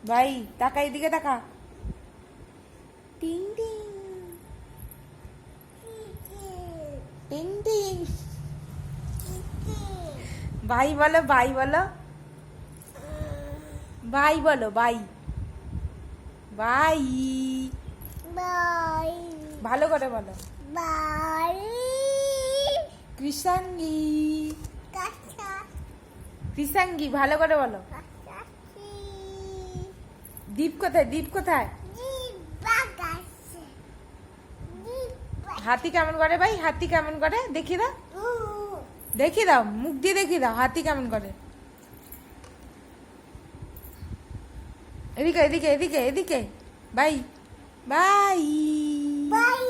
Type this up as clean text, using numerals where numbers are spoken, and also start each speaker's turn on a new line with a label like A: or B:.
A: ভাই তাকা, এদিকে তাকা। টিং টিং টিং টিং। ভাই বলো, ভাই বলো, ভাই বলো, ভাই ভাই।
B: বাই
A: ভালো করে বলো।
B: বাই
A: কৃষাঙ্গি,
B: কাঁচা
A: কৃষাঙ্গি ভালো করে বলো।
B: কাঁচাছি
A: দীপ কোথায়, দীপ কোথায়?
B: বাগাছে
A: হাতি কেমন করে ভাই, হাতি কেমন করে দেখি দাও, দেখি দাও, মুখ দিয়ে দেখি দাও হাতি কেমন করে। এদিকে এদিকে এদিকে এদিকে। ভাই, বাই
B: বাই